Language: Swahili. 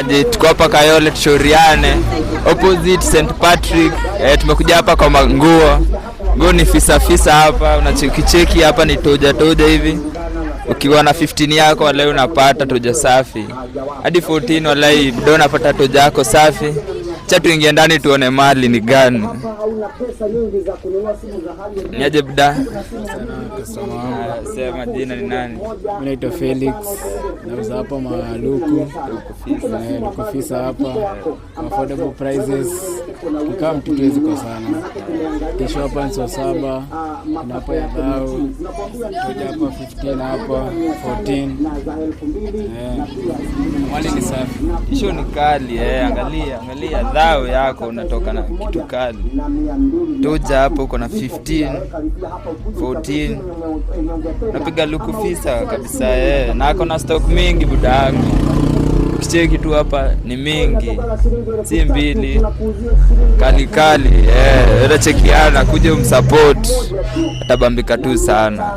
aje tuko hapa Kayole tushauriane opposite St Patrick. Tumekuja hapa kwa nguo ni fisa hapa, unachekicheki hapa ni toja hivi. Ukiwa na 15 yako leo unapata toja safi. Hadi 14 walai bado unapata toja yako safi. Cha tuingie ndani tuone mali ni gani. Niaje bda? Sema jina ni nani? Mimi naitwa Felix. Nauza hapa maluku fisa hapa. Affordable prices. Kama mtu tuwezi kwa sana. Kesho hapa ni 7, na hapa ya dhao. Toja hapa 15 hapa 14. Mali ni safi. Hisho ni kali angalia dhao yako unatoka na kitu kali. Toja hapo uko na 15 14. Napiga luku fisa kabisa na ako na stock mingi budangu. Kicheki tu hapa ni mingi. Si mbili. Kali. Utachekiana kuja umsupport. Atabambika tu sana.